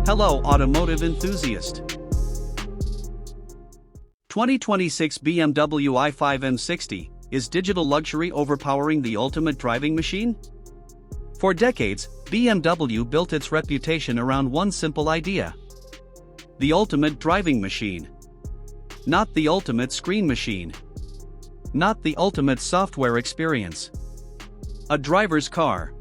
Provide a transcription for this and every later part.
Hello automotive enthusiast. 2026 BMW i5 M60, is digital luxury overpowering the ultimate driving machine? For decades, BMW built its reputation around one simple idea. The ultimate driving machine. Not the ultimate screen machine. Not the ultimate software experience. A driver's car.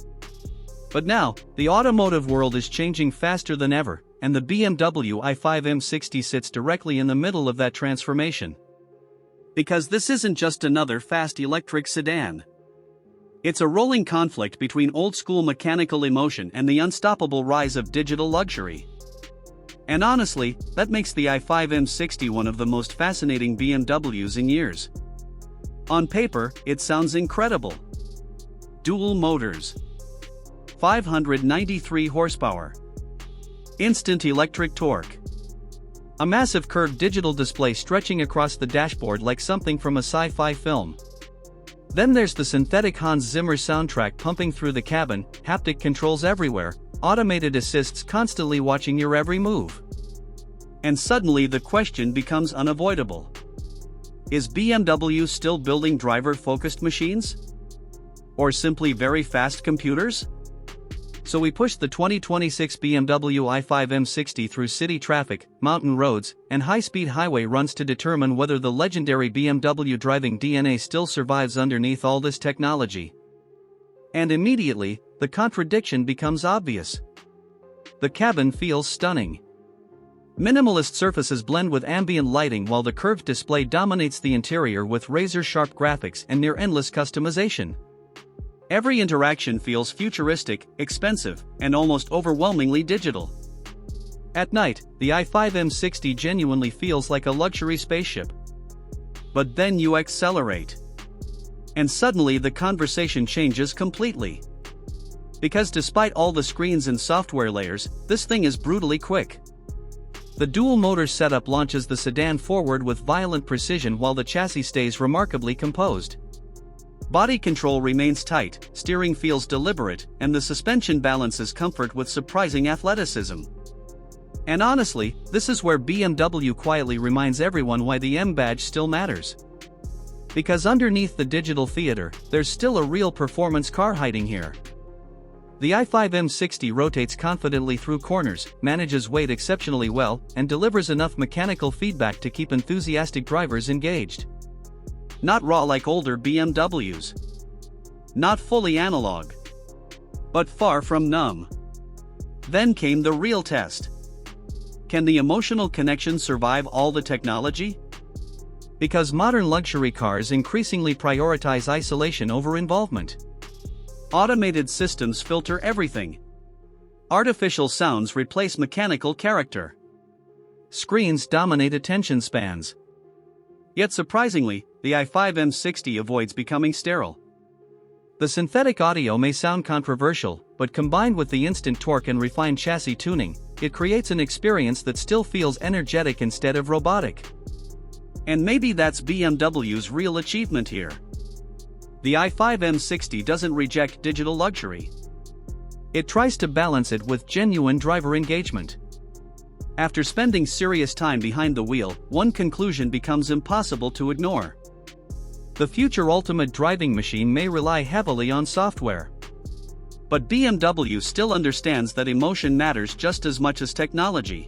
But now, the automotive world is changing faster than ever, and the BMW i5 M60 sits directly in the middle of that transformation. Because this isn't just another fast electric sedan. It's a rolling conflict between old-school mechanical emotion and the unstoppable rise of digital luxury. And honestly, that makes the i5 M60 one of the most fascinating BMWs in years. On paper, it sounds incredible. Dual motors. 593 horsepower. Instant electric torque. A massive curved digital display stretching across the dashboard like something from a sci-fi film. Then there's the synthetic Hans Zimmer soundtrack pumping through the cabin, haptic controls everywhere, automated assists constantly watching your every move. And suddenly the question becomes unavoidable. Is BMW still building driver-focused machines? Or simply very fast computers? So we pushed the 2026 BMW i5 M60 through city traffic, mountain roads, and high-speed highway runs to determine whether the legendary BMW driving DNA still survives underneath all this technology. And immediately, the contradiction becomes obvious. The cabin feels stunning. Minimalist surfaces blend with ambient lighting while the curved display dominates the interior with razor-sharp graphics and near-endless customization. Every interaction feels futuristic, expensive, and almost overwhelmingly digital. At night, the i5 M60 genuinely feels like a luxury spaceship. But then you accelerate. And suddenly the conversation changes completely. Because despite all the screens and software layers, this thing is brutally quick. The dual-motor setup launches the sedan forward with violent precision while the chassis stays remarkably composed. Body control remains tight, steering feels deliberate, and the suspension balances comfort with surprising athleticism. And honestly, this is where BMW quietly reminds everyone why the M badge still matters. Because underneath the digital theater, there's still a real performance car hiding here. The i5 M60 rotates confidently through corners, manages weight exceptionally well, and delivers enough mechanical feedback to keep enthusiastic drivers engaged. Not raw like older BMWs. Not fully analog. But far from numb. Then came the real test. Can the emotional connection survive all the technology? Because modern luxury cars increasingly prioritize isolation over involvement. Automated systems filter everything. Artificial sounds replace mechanical character. Screens dominate attention spans. Yet surprisingly, the i5 M60 avoids becoming sterile. The synthetic audio may sound controversial, but combined with the instant torque and refined chassis tuning, it creates an experience that still feels energetic instead of robotic. And maybe that's BMW's real achievement here. The i5 M60 doesn't reject digital luxury. It tries to balance it with genuine driver engagement. After spending serious time behind the wheel, one conclusion becomes impossible to ignore. The future ultimate driving machine may rely heavily on software. But BMW still understands that emotion matters just as much as technology.